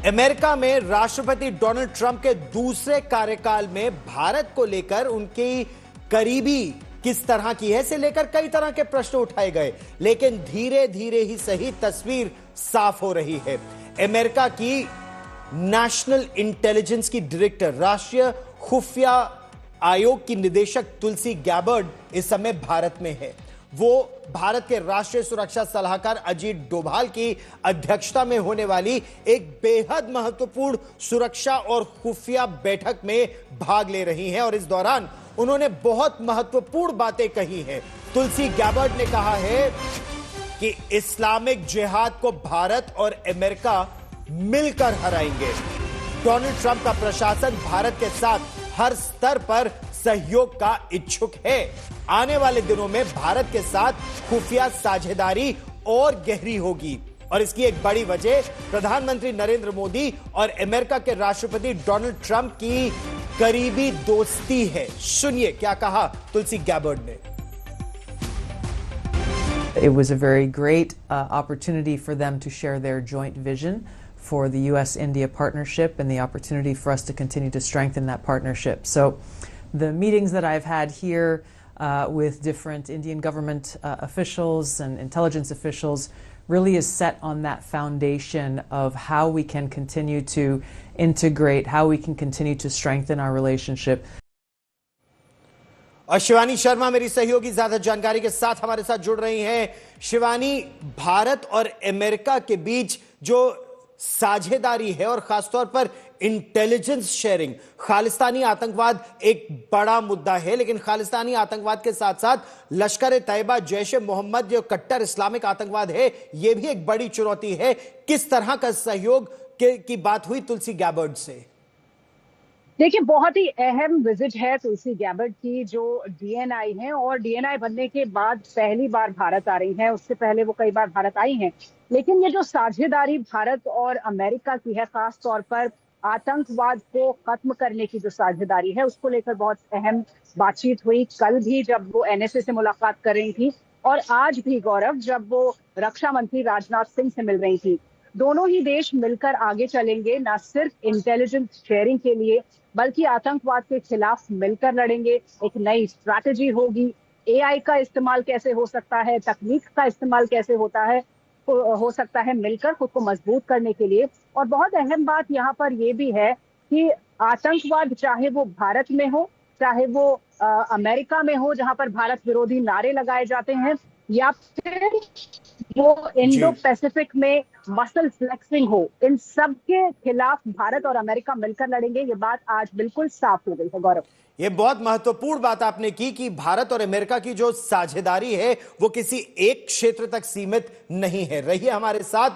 America में राष्ट्रपति Donald Trump के दूसरे कार्यकाल में भारत को लेकर उनकी करीबी किस तरह की है से लेकर कई तरह के प्रश्न उठाए गए, लेकिन धीरे धीरे ही सही तस्वीर साफ हो रही है। अमेरिका की नेशनल इंटेलिजेंस की डायरेक्टर, राष्ट्रीय खुफिया आयोग की निदेशक तुलसी गैबर्ड इस समय भारत में है। वो भारत के राष्ट्रीय सुरक्षा सलाहकार अजीत डोभाल की अध्यक्षता में होने वाली एक बेहद महत्वपूर्ण सुरक्षा और खुफिया बैठक में भाग ले रही हैं और इस दौरान उन्होंने बहुत महत्वपूर्ण बातें कही हैं। तुलसी गैबर्ड ने कहा है कि इस्लामिक जिहाद को भारत और अमेरिका मिलकर हराएंगे। डोनाल्ड ट्रंप का प्रशासन भारत के साथ हर स्तर पर सहयोग का इच्छुक है। आने वाले दिनों में भारत के साथ खुफिया साझेदारी और गहरी होगी और इसकी एक बड़ी वजह प्रधानमंत्री नरेंद्र मोदी और अमेरिका के राष्ट्रपति डोनाल्ड ट्रंप की करीबी दोस्ती है। सुनिए क्या कहा तुलसी गैबर्ड ने। It was a very great opportunity for them to share their joint vision for the U.S.-India partnership and the opportunity for us to continue to strengthen that partnership. So the meetings that I've had here with different Indian government officials and intelligence officials really is set on that foundation of how we can continue to integrate, how we can continue to strengthen our relationship. और शिवानी शर्मा मेरी सहयोगी ज्यादा जानकारी के साथ हमारे साथ जुड़ रही हैं। शिवानी, भारत और अमेरिका के बीच जो साझेदारी है और खासतौर पर इंटेलिजेंस शेयरिंग, खालिस्तानी आतंकवाद एक बड़ा मुद्दा है, लेकिन खालिस्तानी आतंकवाद के साथ साथ लश्कर तैयबा, जैश ए मोहम्मद जो कट्टर इस्लामिक आतंकवाद है, यह भी एक बड़ी चुनौती है। किस तरह का सहयोग की बात हुई तुलसी गैबर्ड से? देखिए, बहुत ही अहम विजिट है तुलसी गैबर्ड की, जो डीएनआई हैं और डीएनआई बनने के बाद पहली बार भारत आ रही हैं। उससे पहले वो कई बार भारत आई हैं, लेकिन ये जो साझेदारी भारत और अमेरिका की है, खास तौर पर आतंकवाद को खत्म करने की जो साझेदारी है, उसको लेकर बहुत अहम बातचीत हुई। कल भी जब वो एनएसए से मुलाकात कर रही थी और आज भी गौरव जब वो रक्षा मंत्री राजनाथ सिंह से मिल रही थी। दोनों ही देश मिलकर आगे चलेंगे, न सिर्फ इंटेलिजेंस शेयरिंग के लिए बल्कि आतंकवाद के खिलाफ मिलकर लड़ेंगे। एक नई स्ट्रैटेजी होगी, एआई का इस्तेमाल कैसे हो सकता है, तकनीक का इस्तेमाल कैसे हो सकता है मिलकर खुद को मजबूत करने के लिए। और बहुत अहम बात यहाँ पर यह भी है कि आतंकवाद चाहे वो भारत में हो, चाहे वो अमेरिका में हो जहां पर भारत विरोधी नारे लगाए जाते हैं, या फिर वो इंडो पैसिफिक में मसल फ्लेक्सिंग हो, इन सब के खिलाफ भारत और अमेरिका मिलकर लड़ेंगे। ये बात आज बिल्कुल साफ हो गई है गौरव। ये बहुत महत्वपूर्ण बात आपने की कि भारत और अमेरिका की जो साझेदारी है वो किसी एक क्षेत्र तक सीमित नहीं है। रहिए हमारे साथ।